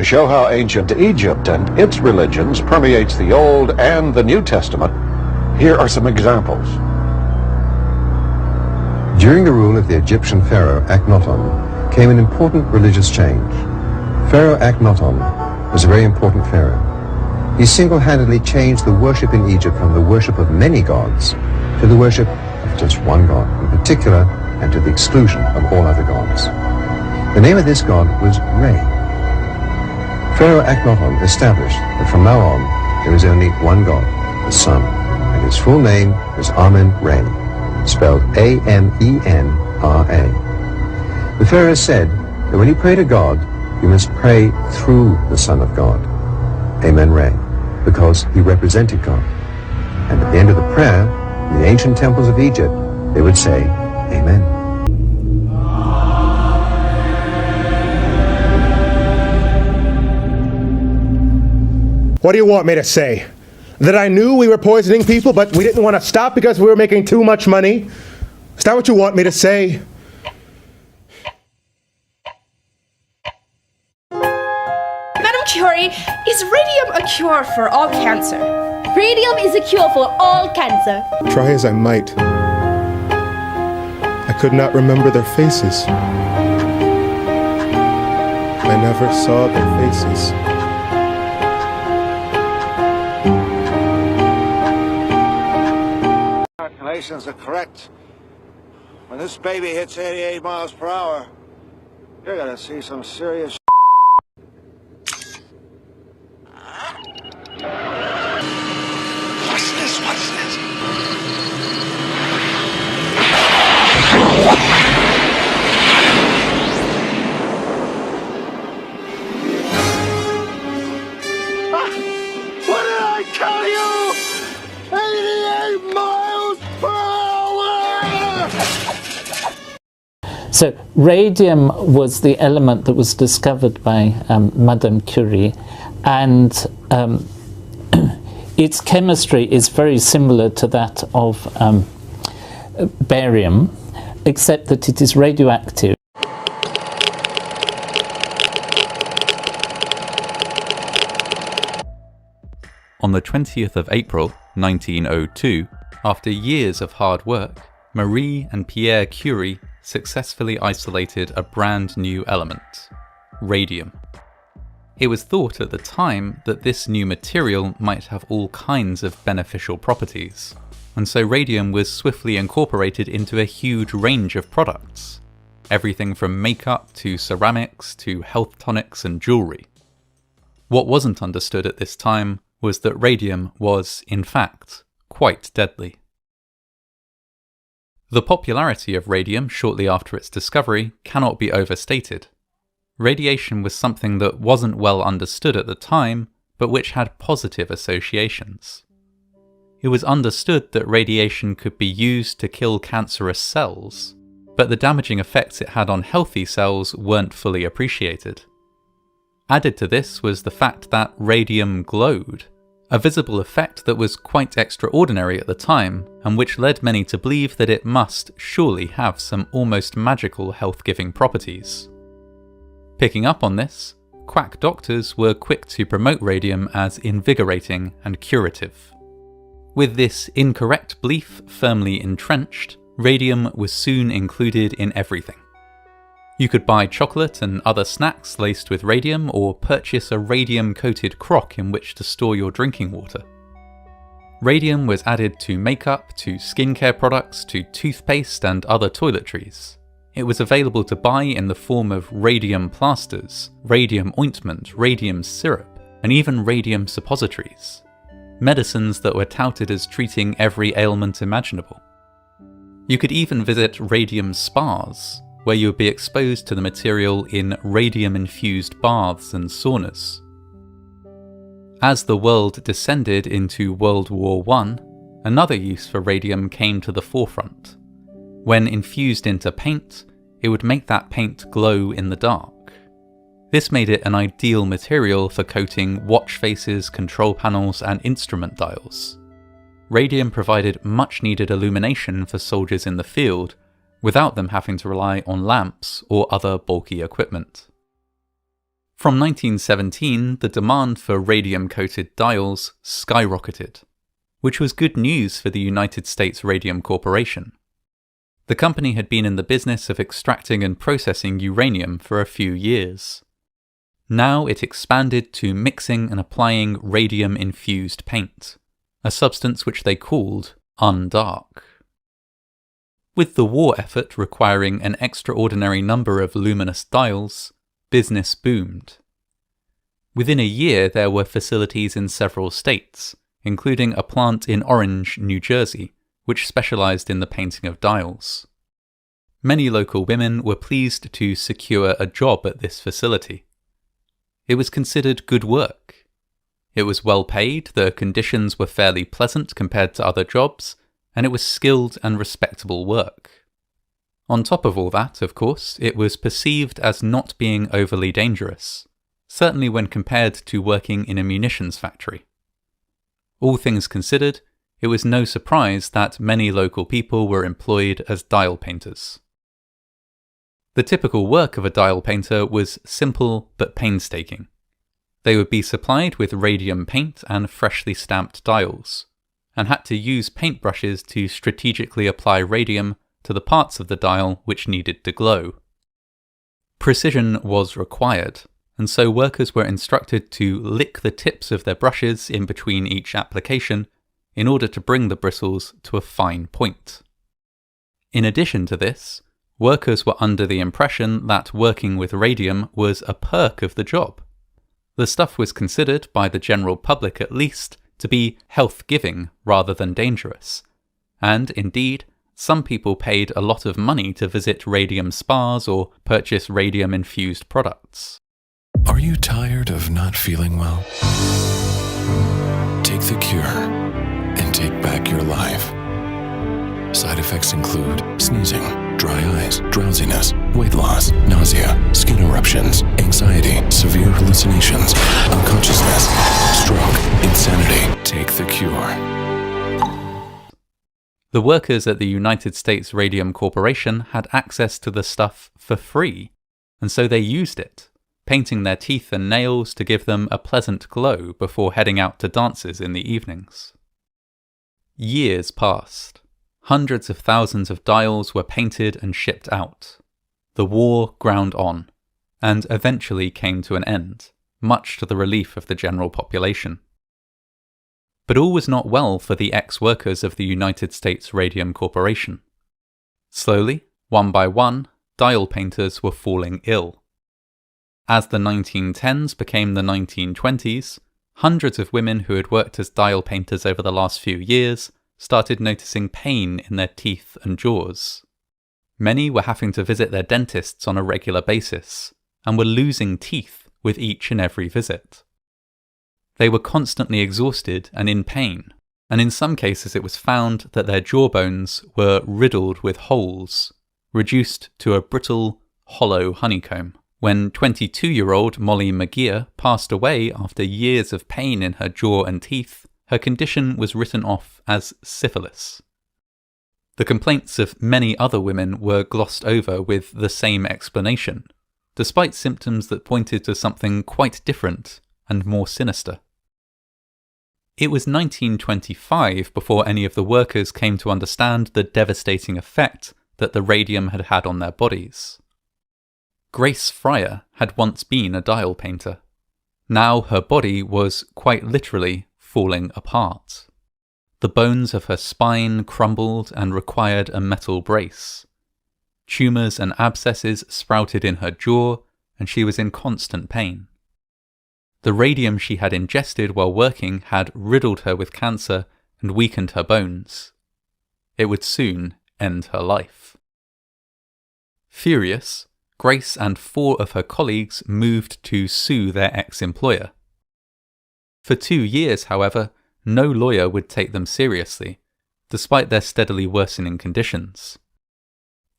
To show how ancient Egypt and its religions permeates the Old and the New Testament, here are some examples. During the rule of the Egyptian pharaoh Akhenaten came an important religious change. Pharaoh Akhenaten was a very important pharaoh. He single-handedly changed the worship in Egypt from the worship of many gods to the worship of just one god in particular, and to the exclusion of all other gods. The name of this god was Re. Pharaoh Akhenaten established that from now on there is only one god, the sun, and his full name was Amen-Re, spelled A-M-E-N-R-A. The pharaoh said that when you pray to God, you must pray through the Son of God, Amen-Re, because he represented God. And at the end of the prayer, in the ancient temples of Egypt, they would say, Amen. What do you want me to say? That I knew we were poisoning people, but we didn't want to stop because we were making too much money? Is that what you want me to say? Madam Curie, is radium a cure for all cancer? Radium is a cure for all cancer. Try as I might, I could not remember their faces. I never saw their faces. Calculations are correct. When this baby hits 88 miles per hour, you're gonna see some serious What's this? What's this? What did I tell you? 88 miles per hour! So radium was the element that was discovered by Madame Curie, and its chemistry is very similar to that of barium, except that it is radioactive. On the 20th of April 1902, after years of hard work, Marie and Pierre Curie successfully isolated a brand new element, radium. It was thought at the time that this new material might have all kinds of beneficial properties, and so radium was swiftly incorporated into a huge range of products, everything from makeup to ceramics to health tonics and jewellery. What wasn't understood at this time was that radium was, in fact, quite deadly. The popularity of radium shortly after its discovery cannot be overstated. Radiation was something that wasn't well understood at the time, but which had positive associations. It was understood that radiation could be used to kill cancerous cells, but the damaging effects it had on healthy cells weren't fully appreciated. Added to this was the fact that radium glowed, a visible effect that was quite extraordinary at the time, and which led many to believe that it must surely have some almost magical health-giving properties. Picking up on this, quack doctors were quick to promote radium as invigorating and curative. With this incorrect belief firmly entrenched, radium was soon included in everything. You could buy chocolate and other snacks laced with radium, or purchase a radium-coated crock in which to store your drinking water. Radium was added to makeup, to skincare products, to toothpaste and other toiletries. It was available to buy in the form of radium plasters, radium ointment, radium syrup, and even radium suppositories. Medicines that were touted as treating every ailment imaginable. You could even visit radium spas, where you would be exposed to the material in radium-infused baths and saunas. As the world descended into World War I, another use for radium came to the forefront. When infused into paint, it would make that paint glow in the dark. This made it an ideal material for coating watch faces, control panels, and instrument dials. Radium provided much-needed illumination for soldiers in the field, without them having to rely on lamps or other bulky equipment. From 1917, the demand for radium-coated dials skyrocketed, which was good news for the United States Radium Corporation. The company had been in the business of extracting and processing uranium for a few years. Now it expanded to mixing and applying radium-infused paint, a substance which they called undark. With the war effort requiring an extraordinary number of luminous dials, business boomed. Within a year there were facilities in several states, including a plant in Orange, New Jersey, which specialized in the painting of dials. Many local women were pleased to secure a job at this facility. It was considered good work. It was well paid, the conditions were fairly pleasant compared to other jobs, and it was skilled and respectable work. On top of all that, of course, it was perceived as not being overly dangerous, certainly when compared to working in a munitions factory. All things considered, it was no surprise that many local people were employed as dial painters. The typical work of a dial painter was simple but painstaking. They would be supplied with radium paint and freshly stamped dials, and had to use paintbrushes to strategically apply radium to the parts of the dial which needed to glow. Precision was required, and so workers were instructed to lick the tips of their brushes in between each application in order to bring the bristles to a fine point. In addition to this, workers were under the impression that working with radium was a perk of the job. The stuff was considered, by the general public at least, to be health-giving rather than dangerous, and indeed, some people paid a lot of money to visit radium spas or purchase radium-infused products. Are you tired of not feeling well? Take the cure and take back your life. Side effects include sneezing, dry eyes, drowsiness, weight loss, nausea, skin eruptions, anxiety, severe hallucinations, unconsciousness, stroke, insanity. Take the cure. The workers at the United States Radium Corporation had access to the stuff for free, and so they used it, painting their teeth and nails to give them a pleasant glow before heading out to dances in the evenings. Years passed. Hundreds of thousands of dials were painted and shipped out. The war ground on, and eventually came to an end, much to the relief of the general population. But all was not well for the ex-workers of the United States Radium Corporation. Slowly, one by one, dial painters were falling ill. As the 1910s became the 1920s, hundreds of women who had worked as dial painters over the last few years started noticing pain in their teeth and jaws. Many were having to visit their dentists on a regular basis, and were losing teeth with each and every visit. They were constantly exhausted and in pain, and in some cases it was found that their jawbones were riddled with holes, reduced to a brittle, hollow honeycomb. When 22-year-old Molly McGeer passed away after years of pain in her jaw and teeth, her condition was written off as syphilis. The complaints of many other women were glossed over with the same explanation, despite symptoms that pointed to something quite different and more sinister. It was 1925 before any of the workers came to understand the devastating effect that the radium had had on their bodies. Grace Fryer had once been a dial painter. Now her body was quite literally falling apart. The bones of her spine crumbled and required a metal brace. Tumours and abscesses sprouted in her jaw, and she was in constant pain. The radium she had ingested while working had riddled her with cancer and weakened her bones. It would soon end her life. Furious, Grace and 4 of her colleagues moved to sue their ex-employer. For 2 years, however, no lawyer would take them seriously, despite their steadily worsening conditions.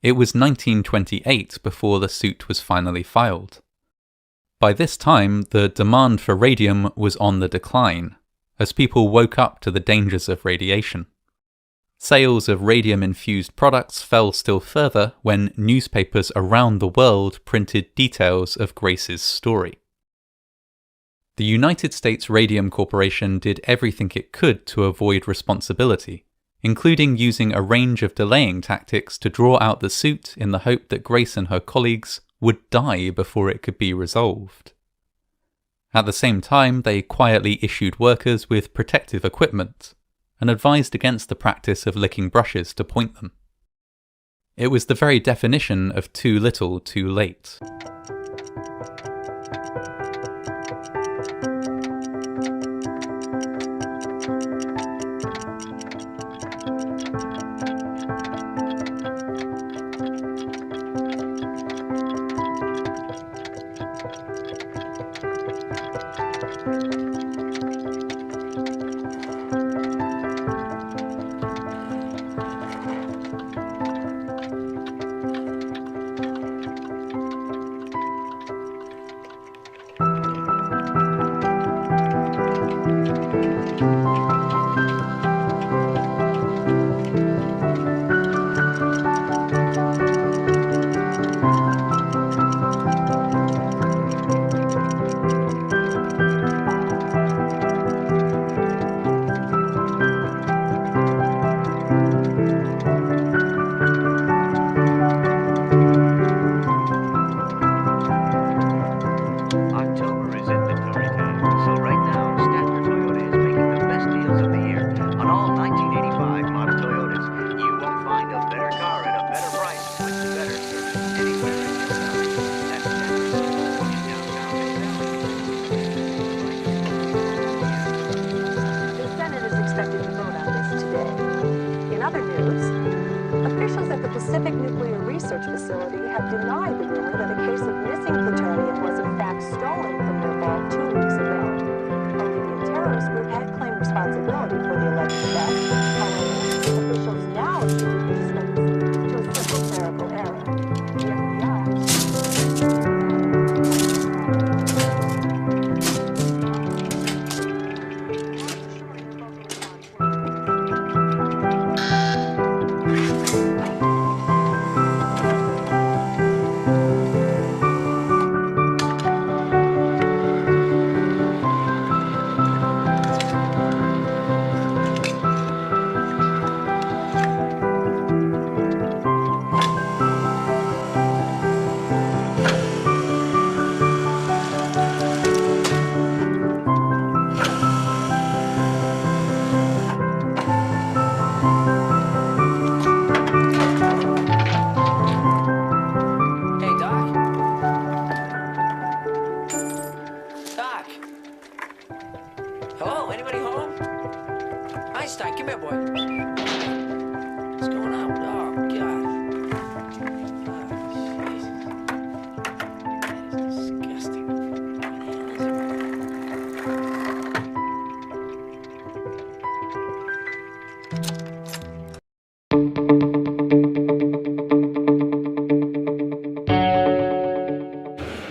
It was 1928 before the suit was finally filed. By this time, the demand for radium was on the decline, as people woke up to the dangers of radiation. Sales of radium-infused products fell still further when newspapers around the world printed details of Grace's story. The United States Radium Corporation did everything it could to avoid responsibility, including using a range of delaying tactics to draw out the suit in the hope that Grace and her colleagues would die before it could be resolved. At the same time, they quietly issued workers with protective equipment and advised against the practice of licking brushes to point them. It was the very definition of too little, too late.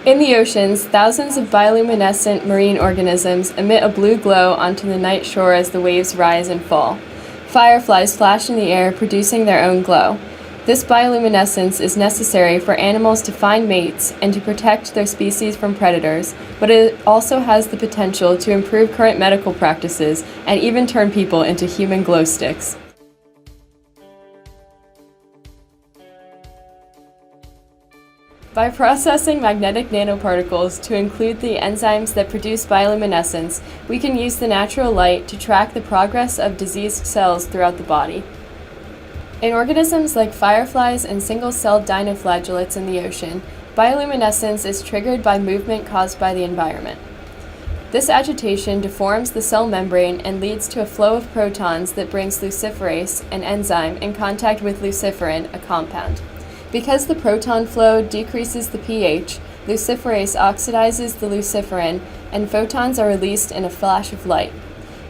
In the oceans, thousands of bioluminescent marine organisms emit a blue glow onto the night shore as the waves rise and fall. Fireflies flash in the air, producing their own glow. This bioluminescence is necessary for animals to find mates and to protect their species from predators, but it also has the potential to improve current medical practices and even turn people into human glow sticks. By processing magnetic nanoparticles to include the enzymes that produce bioluminescence, we can use the natural light to track the progress of diseased cells throughout the body. In organisms like fireflies and single-celled dinoflagellates in the ocean, bioluminescence is triggered by movement caused by the environment. This agitation deforms the cell membrane and leads to a flow of protons that brings luciferase, an enzyme, in contact with luciferin, a compound. Because the proton flow decreases the pH, luciferase oxidizes the luciferin, and photons are released in a flash of light.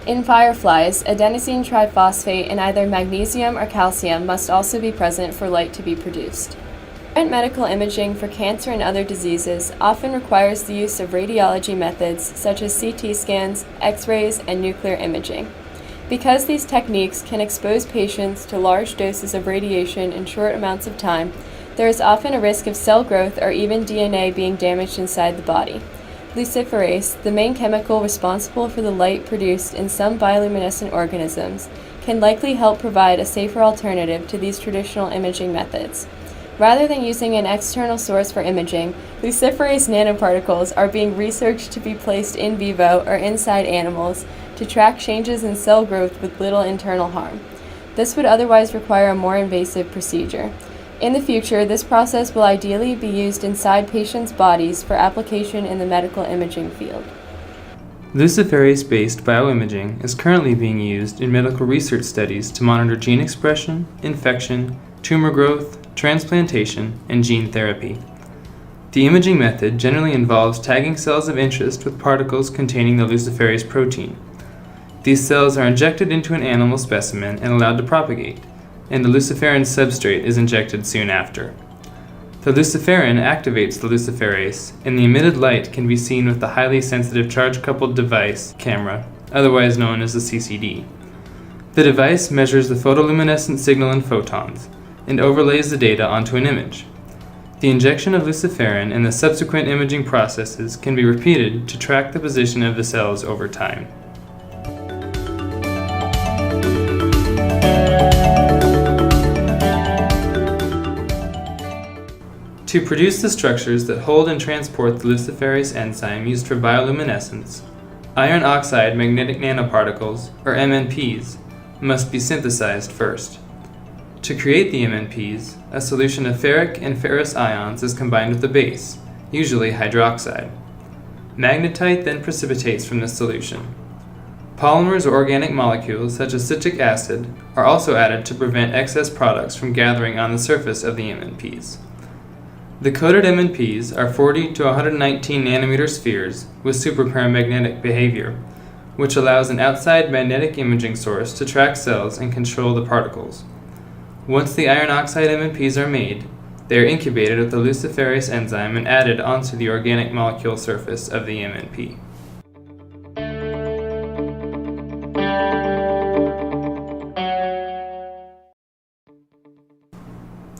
In fireflies, adenosine triphosphate in either magnesium or calcium must also be present for light to be produced. Current medical imaging for cancer and other diseases often requires the use of radiology methods such as CT scans, X-rays, and nuclear imaging. Because these techniques can expose patients to large doses of radiation in short amounts of time, there is often a risk of cell growth or even DNA being damaged inside the body. Luciferase, the main chemical responsible for the light produced in some bioluminescent organisms, can likely help provide a safer alternative to these traditional imaging methods. Rather than using an external source for imaging, luciferase nanoparticles are being researched to be placed in vivo or inside animals to track changes in cell growth with little internal harm. This would otherwise require a more invasive procedure. In the future, this process will ideally be used inside patients' bodies for application in the medical imaging field. Luciferase-based bioimaging is currently being used in medical research studies to monitor gene expression, infection, tumor growth, transplantation, and gene therapy. The imaging method generally involves tagging cells of interest with particles containing the luciferase protein. These cells are injected into an animal specimen and allowed to propagate, and the luciferin substrate is injected soon after. The luciferin activates the luciferase, and the emitted light can be seen with the highly sensitive charge-coupled device camera, otherwise known as the CCD. The device measures the photoluminescent signal in photons, and overlays the data onto an image. The injection of luciferin and the subsequent imaging processes can be repeated to track the position of the cells over time. To produce the structures that hold and transport the luciferase enzyme used for bioluminescence, iron oxide magnetic nanoparticles, or MNPs, must be synthesized first. To create the MNPs, a solution of ferric and ferrous ions is combined with a base, usually hydroxide. Magnetite then precipitates from this solution. Polymers or organic molecules such as citric acid are also added to prevent excess products from gathering on the surface of the MNPs. The coated MNPs are 40 to 119 nanometer spheres with superparamagnetic behavior, which allows an outside magnetic imaging source to track cells and control the particles. Once the iron oxide MNPs are made, they are incubated with the luciferase enzyme and added onto the organic molecule surface of the MNP.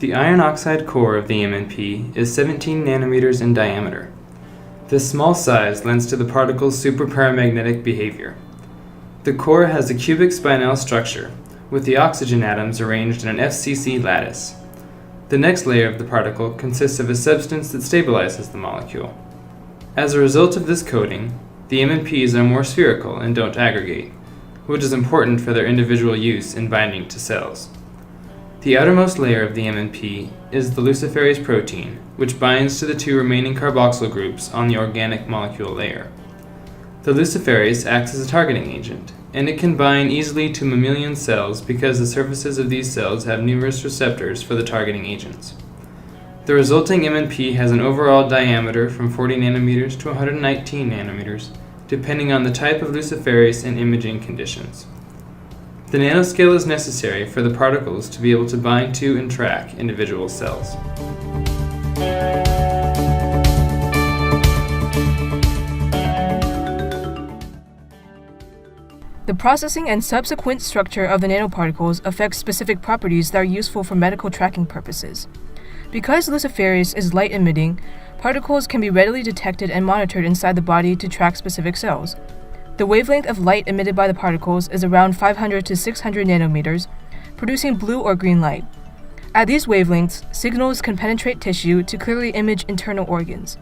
The iron oxide core of the MNP is 17 nanometers in diameter. This small size lends to the particle's superparamagnetic behavior. The core has a cubic spinel structure, with the oxygen atoms arranged in an FCC lattice. The next layer of the particle consists of a substance that stabilizes the molecule. As a result of this coating, the MNPs are more spherical and don't aggregate, which is important for their individual use in binding to cells. The outermost layer of the MNP is the luciferase protein, which binds to the two remaining carboxyl groups on the organic molecule layer. The luciferase acts as a targeting agent, and it can bind easily to mammalian cells because the surfaces of these cells have numerous receptors for the targeting agents. The resulting MNP has an overall diameter from 40 nanometers to 119 nanometers, depending on the type of luciferase and imaging conditions. The nanoscale is necessary for the particles to be able to bind to and track individual cells. The processing and subsequent structure of the nanoparticles affects specific properties that are useful for medical tracking purposes. Because luciferase is light-emitting, particles can be readily detected and monitored inside the body to track specific cells. The wavelength of light emitted by the particles is around 500 to 600 nanometers, producing blue or green light. At these wavelengths, signals can penetrate tissue to clearly image internal organs.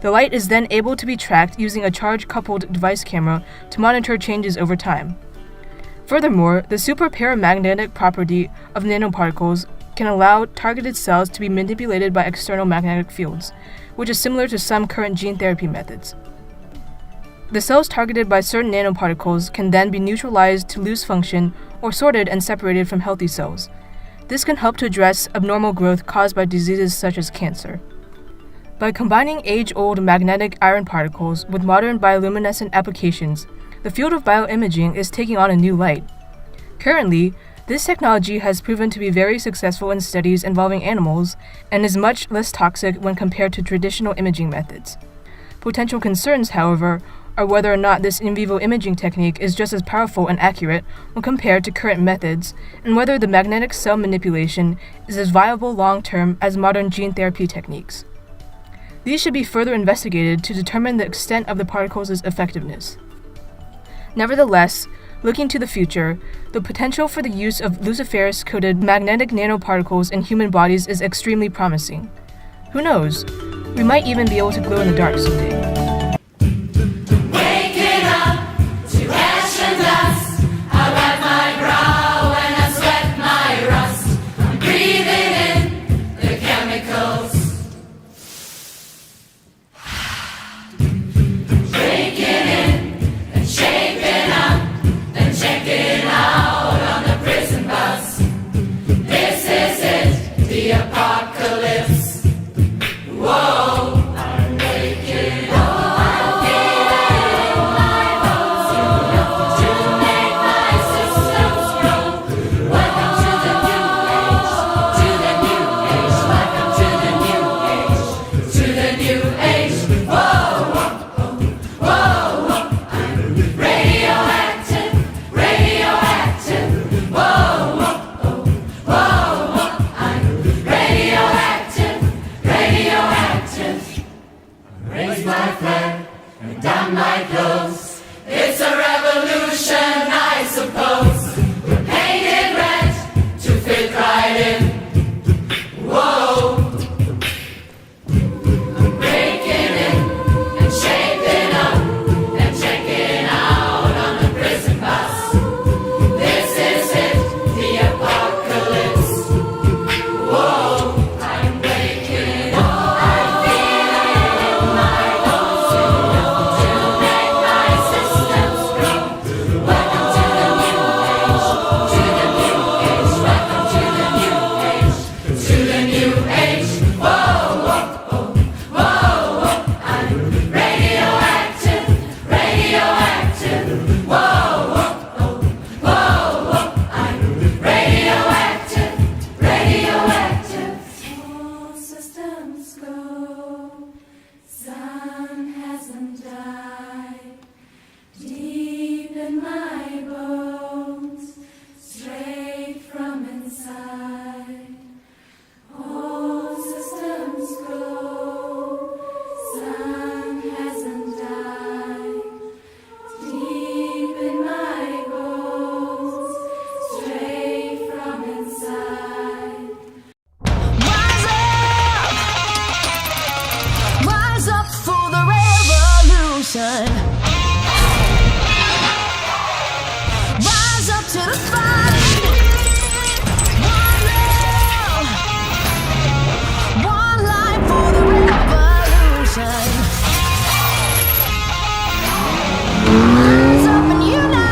The light is then able to be tracked using a charge-coupled device camera to monitor changes over time. Furthermore, the superparamagnetic property of nanoparticles can allow targeted cells to be manipulated by external magnetic fields, which is similar to some current gene therapy methods. The cells targeted by certain nanoparticles can then be neutralized to lose function or sorted and separated from healthy cells. This can help to address abnormal growth caused by diseases such as cancer. By combining age-old magnetic iron particles with modern bioluminescent applications, the field of bioimaging is taking on a new light. Currently, this technology has proven to be very successful in studies involving animals and is much less toxic when compared to traditional imaging methods. Potential concerns, however, are whether or not this in vivo imaging technique is just as powerful and accurate when compared to current methods, and whether the magnetic cell manipulation is as viable long-term as modern gene therapy techniques. These should be further investigated to determine the extent of the particles' effectiveness. Nevertheless, looking to the future, the potential for the use of luciferase-coated magnetic nanoparticles in human bodies is extremely promising. Who knows? We might even be able to glow in the dark someday. Waking up to ash and dust, I wipe my brow and I sweat my rust. I'm breathing in the chemicals. Breaking in and shaping up, then checking out on the prison bus. This is it, the apocalypse. Whoa, I'm waking up. I'm feeling my bones to make my systems grow. Welcome to the new age, to the new age. Welcome to the new age, to the new age. Whoa, whoa, whoa, I'm radioactive, radioactive. Whoa, whoa, whoa, I'm radioactive, radioactive. Raise my flag and down my clothes. It's a revolution, I suppose. We're painted red to fit right in. Whoa. Breaking in and shaping up and checking out on the prison bus. This is it, the apocalypse. Whoa, I'm waking up. I'm feeling my bones to make my systems grow. Welcome to the new age, to the new age. Welcome to the new age, to the new age. Whoa, whoa, whoa, whoa. I'm radioactive, radioactive. Whoa, whoa, whoa. I'm radioactive, radioactive. All systems go. Sun hasn't died. Deep in my bones, straight from inside. All systems go. Sun hasn't died. Deep in my bones, straight from inside. Rise up for the revolution. Rise up to the fight. One love, one life for the revolution. Rise up and unite.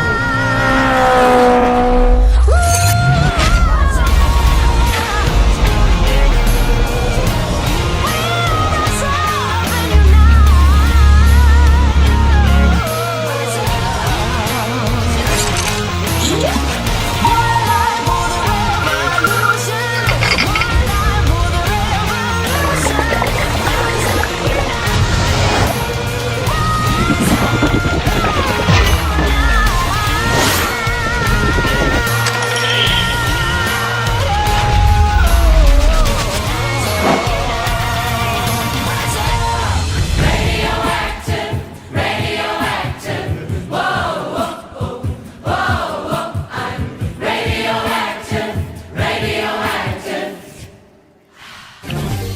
Radioactive, radioactive. Whoa, whoa, whoa. I'm radioactive, radioactive.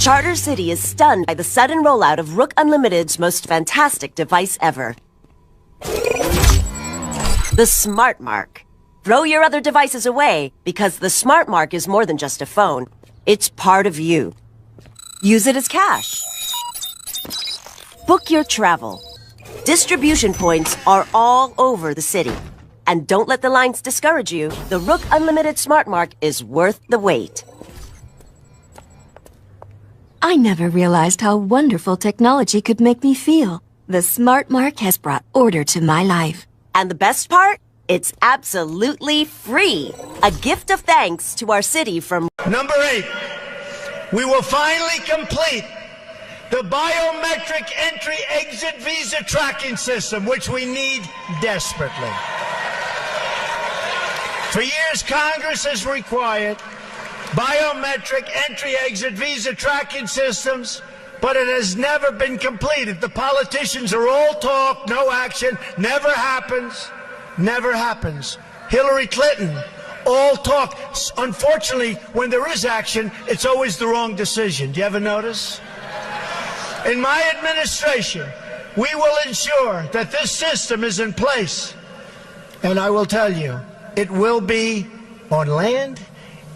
Charter City is stunned by the sudden rollout of Rook Unlimited's most fantastic device ever. The Smart Mark. Throw your other devices away, because the Smart Mark is more than just a phone. It's part of you. Use it as cash. Book your travel. Distribution points are all over the city. And don't let the lines discourage you. The Rook Unlimited Smart Mark is worth the wait. I never realized how wonderful technology could make me feel. The Smart Mark has brought order to my life. And the best part? It's absolutely free. A gift of thanks to our city from... Number 8, we will finally complete the biometric entry-exit visa tracking system, which we need desperately. For years, Congress has required biometric entry-exit visa tracking systems, but it has never been completed. The politicians are all talk, no action, never happens, never happens. Hillary Clinton, all talk. Unfortunately, when there is action, it's always the wrong decision. Do you ever notice? In my administration, we will ensure that this system is in place. And I will tell you, it will be on land,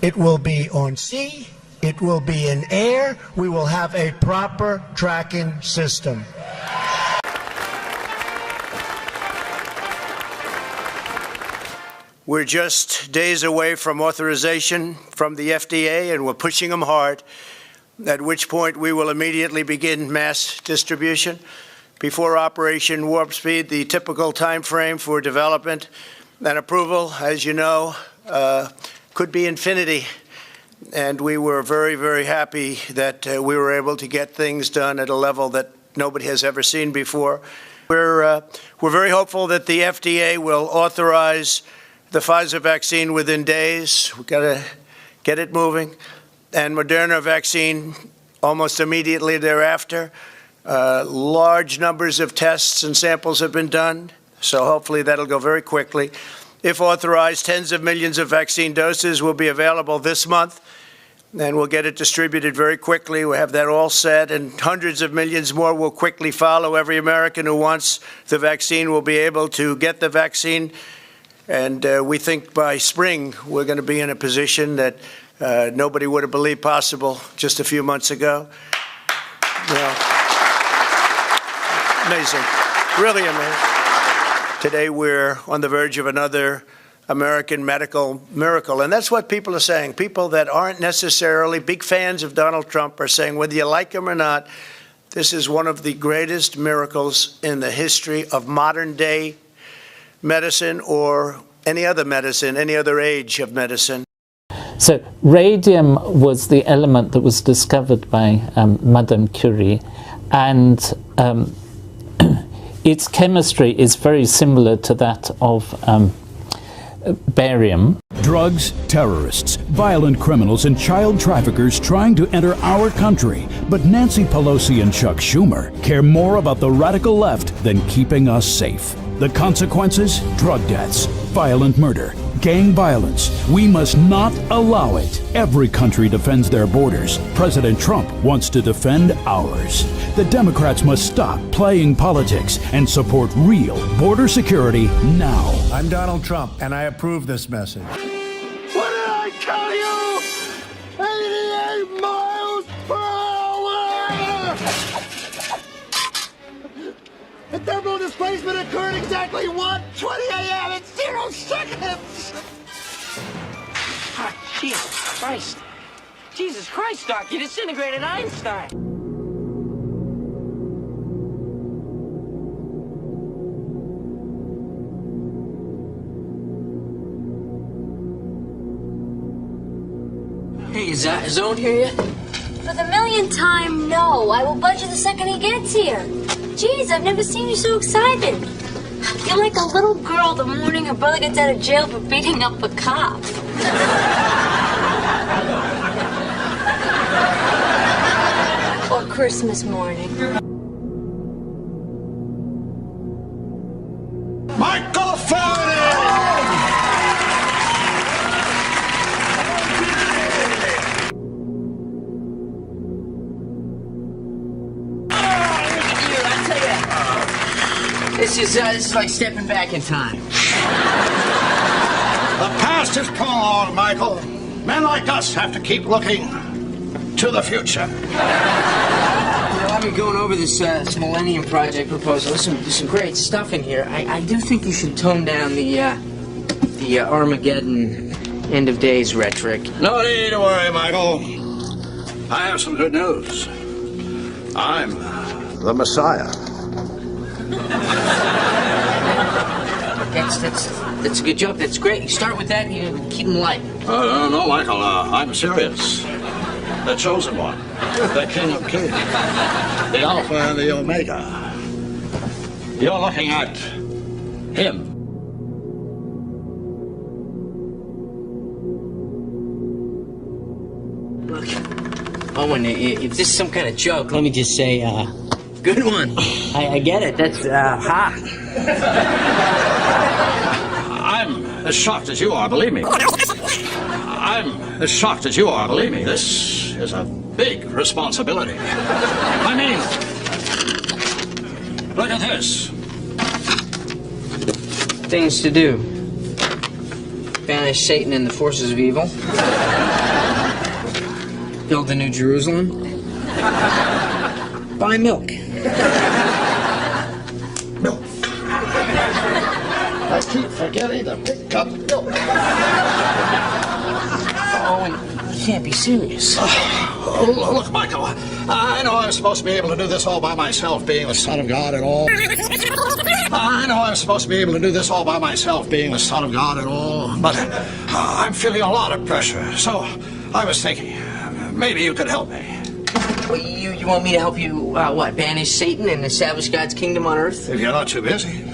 it will be on sea, it will be in air. We will have a proper tracking system. We're just days away from authorization from the FDA, and we're pushing them hard, at which point we will immediately begin mass distribution. Before Operation Warp Speed, the typical time frame for development and approval, as you know, could be infinity. And we were very, very happy that we were able to get things done at a level that nobody has ever seen before. We're very hopeful that the FDA will authorize the Pfizer vaccine within days. We've got to get it moving. And Moderna vaccine almost immediately thereafter. Large numbers of tests and samples have been done, so hopefully that'll go very quickly. If authorized, tens of millions of vaccine doses will be available this month, and we'll get it distributed very quickly. We'll have that all set, and hundreds of millions more will quickly follow. Every American who wants the vaccine will be able to get the vaccine. And we think by spring we're going to be in a position that nobody would have believed possible just a few months ago. Amazing, really amazing. Today we're on the verge of another American medical miracle, and that's what people are saying. People that aren't necessarily big fans of Donald Trump are saying, whether you like him or not, this is one of the greatest miracles in the history of modern day medicine or any other medicine, any other age of medicine. So radium was the element that was discovered by Madame Curie, and its chemistry is very similar to that of barium. Drugs, terrorists, violent criminals, and child traffickers trying to enter our country. But Nancy Pelosi and Chuck Schumer care more about the radical left than keeping us safe. The consequences? Drug deaths, violent murder, gang violence. We must not allow it. Every country defends their borders. President Trump wants to defend ours. The Democrats must stop playing politics and support real border security now. I'm Donald Trump, and I approve this message. What did I tell you? 88 miles per hour! The thermal displacement occurred exactly 1:20 a.m. in 0 seconds! Ah, Jesus Christ. Jesus Christ, Doc, you disintegrated Einstein. Hey, is Zone here yet? For the millionth time, no. I will budge you the second he gets here. Jeez, I've never seen you so excited. You're like a little girl the morning her brother gets out of jail for beating up a cop. Or Christmas morning. Michael Faraday! This is like stepping back in time. The past is prologue, Michael. Men like us have to keep looking to the future. You know, I've been going over this Millennium Project proposal. There's some great stuff in here. I do think you should tone down the Armageddon end of days rhetoric. No need to worry, Michael. I have some good news. I'm the Messiah. That's a good joke. That's great. You start with that and you keep them light. No, Michael. I'm serious. The chosen one. The King of Kings. The Alpha and the Omega. You're looking at him. Look, Owen, if this is some kind of joke, let me just say, good one. I get it. That's, ha. I'm as shocked as you are, believe me. I'm as shocked as you are, believe me. This is a big responsibility. I mean, look at this. Things to do. Banish Satan and the forces of evil. Build a new Jerusalem. Buy milk. Milk. I keep forgetting to pick up milk. Owen, you can't be serious. Look, Michael, I know I'm supposed to be able to do this all by myself, being the Son of God and all. I know I'm supposed to be able to do this all by myself, being the Son of God and all, but I'm feeling a lot of pressure, so I was thinking, maybe you could help me. Well, you want me to help you, what, banish Satan and establish God's kingdom on earth? If you're not too busy.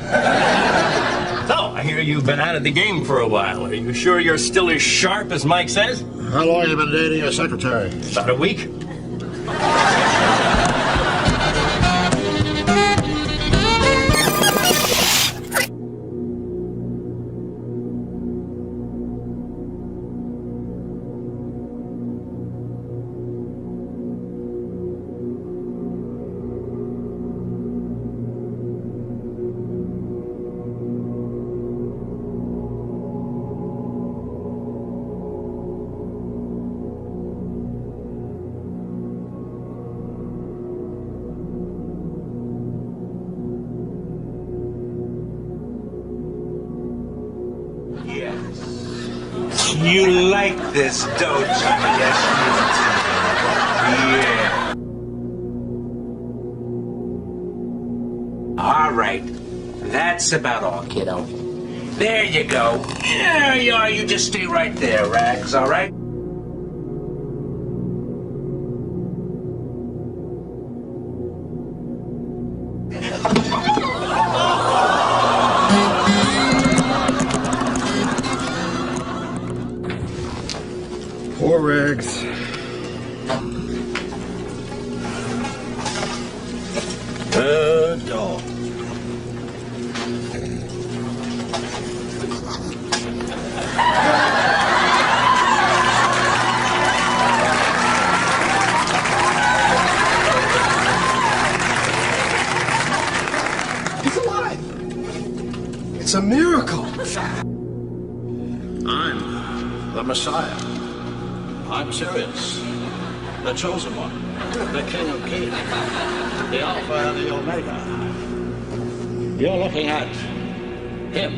So, I hear you've been out of the game for a while. Are you sure you're still as sharp as Mike says? How long have you been dating your secretary? About a week. You like this, don't you? Yes, you do. Yeah. All right. That's about all, kiddo. There you go. There you are. You just stay right there, Rags, all right? Poor Rags. Good dog. He's alive. It's a miracle. I'm the Messiah. I'm serious. The chosen one. The King of Kings. The Alpha and the Omega. You're looking at him.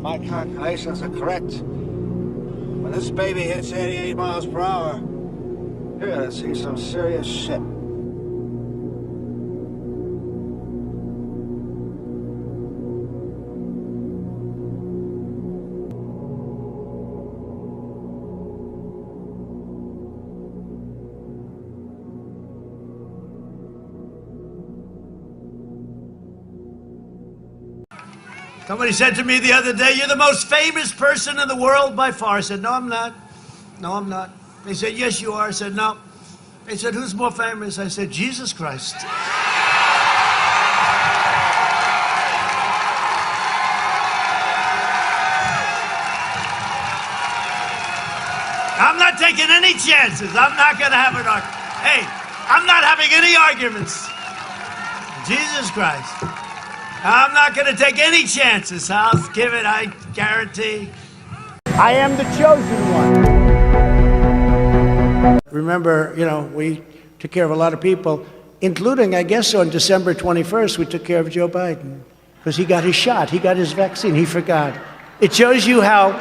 my calculations are correct, when this baby hits 88 miles per hour, you're gonna see some serious shit. Somebody said to me the other day, "You're the most famous person in the world by far." I said, "No, I'm not. No, I'm not." They said, "Yes, you are." I said, "No." They said, "Who's more famous?" I said, "Jesus Christ." I'm not taking any chances. I'm not going to have an argument. Hey, I'm not having any arguments. Jesus Christ. I'm not going to take any chances. I'll give it, I guarantee. I am the chosen one. Remember, we took care of a lot of people, including, I guess, on December 21st, we took care of Joe Biden because he got his shot. He got his vaccine. He forgot. It shows you how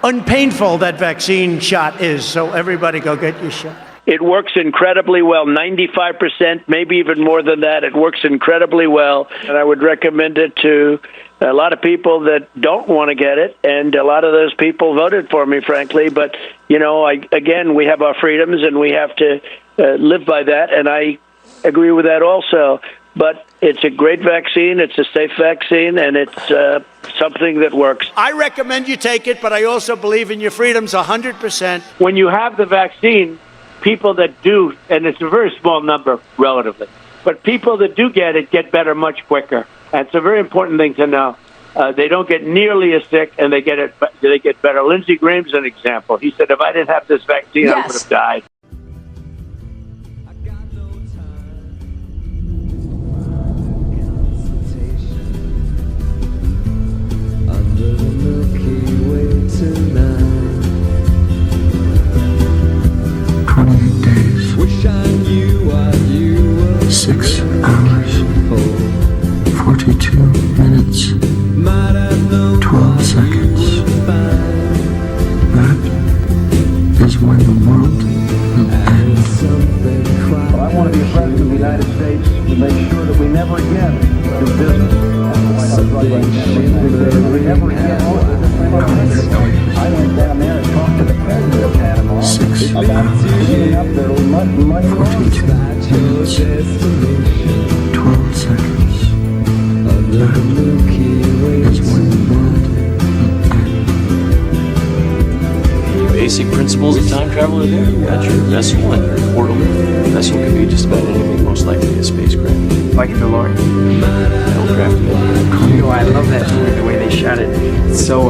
unpainful that vaccine shot is. So everybody go get your shot. It works incredibly well, 95%, maybe even more than that. It works incredibly well, and I would recommend it to a lot of people that don't want to get it, and a lot of those people voted for me, frankly. But, again, we have our freedoms, and we have to live by that, and I agree with that also. But it's a great vaccine, it's a safe vaccine, and it's something that works. I recommend you take it, but I also believe in your freedoms 100%. When you have the vaccine, people that do, and it's a very small number relatively, but people that do get it get better much quicker. And it's a very important thing to know. They don't get nearly as sick, and they get better. Lindsey Graham's an example. He said, if I didn't have this vaccine, I would have died. Under the Milky Way tonight. 28 days. Wish I knew what you were. 6 hours. 42 minutes. 12 seconds. That is when the world will end. Well, I want to be a president of the United States to make sure that we never again do business. We never again. I went down there and talked to the president of Panama 6 about cleaning up their money. 42 minutes. 12 seconds. That is when the world Basic principles of time travel are there. You got your vessel and your portal. The vessel can be just about anything, most likely a spacecraft. Like the Lord. Aircraft. I love that movie, the way they shot it. It's so,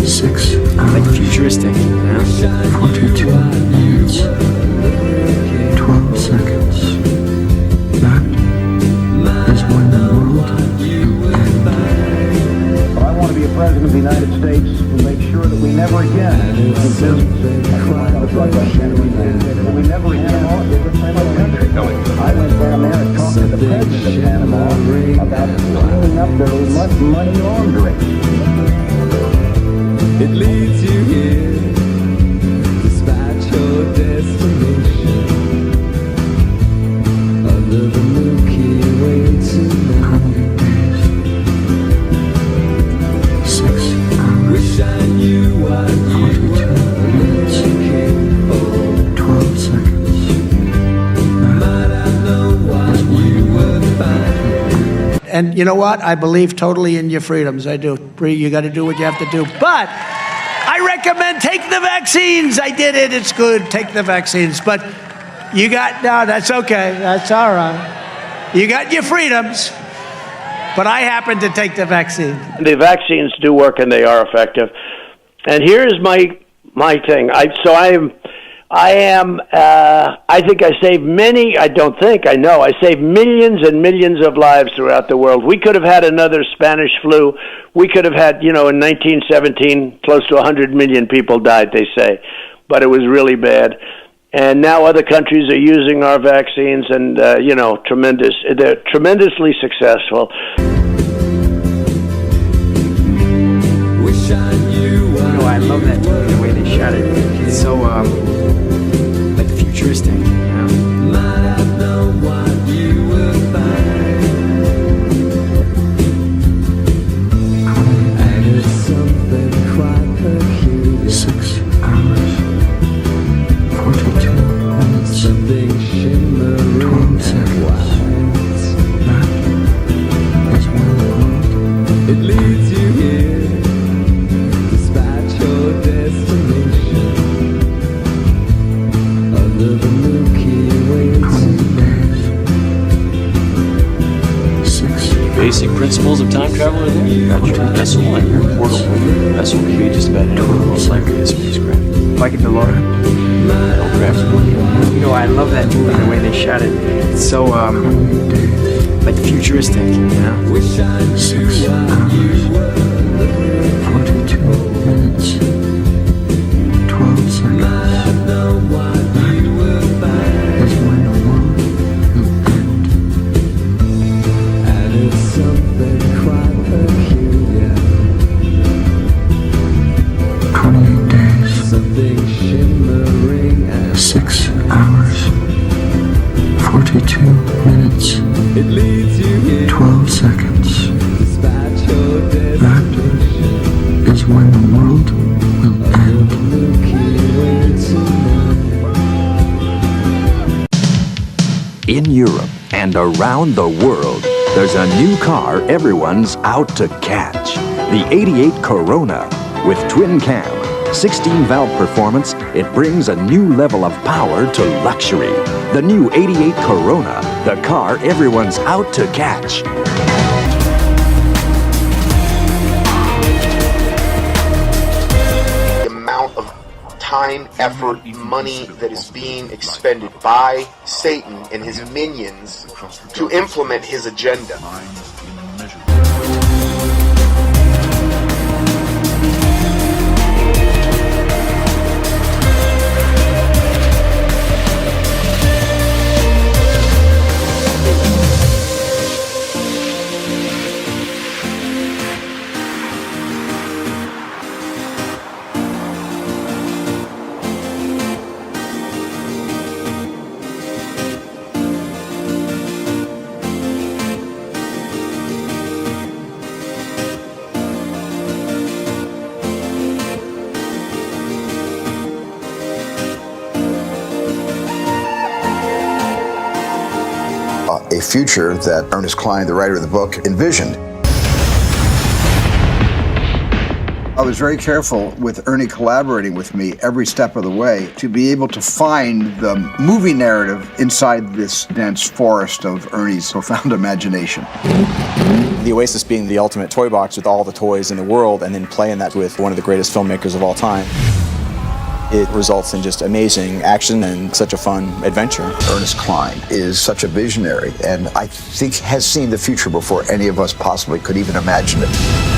6 like futuristic, 42 minutes. 12 seconds. That is when the world will end. Well, I want to be a president of the United States to make sure that we never again do business. We never again country. I went down there and talked to the president of Panama about cleaning up their money laundering. It leads you here, despite your destination. Under the Milky Way tonight. 6 hours. Wish I knew what you were looking for. 12 seconds. Might I know what you would find? And you know what? I believe totally in your freedoms. I do. Bree, you got to do what you have to do. But I recommend take the vaccines. I did it. It's good. Take the vaccines. But no, that's okay. That's all right. You got your freedoms. But I happen to take the vaccine. The vaccines do work, and they are effective. And here's my thing. I think I saved many, I know, I saved millions and millions of lives throughout the world. We could have had another Spanish flu. We could have had, in 1917, close to 100 million people died, they say. But it was really bad. And now other countries are using our vaccines, and, they're tremendously successful. Wish I love that movie, the way they shot it. It's so, like, futuristic, you know? Basic principles of time travel are there. You got your vessel and your portal. The vessel can be just about anywhere, most likely a spacecraft. Like a DeLorean. You know, I love that movie, the way they shot it. It's so, like, futuristic, you know? 6 hours, 42 minutes, 12 seconds. That is when the world will end. And it's something quite peculiar. 28 days, 6 hours, 42 minutes, 12 seconds. That is when the world will end. In Europe and around the world, there's a new car everyone's out to catch. The 88 Corona. With twin cam, 16-valve performance, it brings a new level of power to luxury. The new 88 Corona, the car everyone's out to catch. The amount of time, effort, money that is being expended by Satan and his minions to implement his agenda. A future that Ernest Cline, the writer of the book, envisioned. I was very careful with Ernie collaborating with me every step of the way to be able to find the movie narrative inside this dense forest of Ernie's profound imagination. The Oasis being the ultimate toy box with all the toys in the world, and then playing that with one of the greatest filmmakers of all time. It results in just amazing action and such a fun adventure. Ernest Cline is such a visionary, and I think has seen the future before any of us possibly could even imagine it.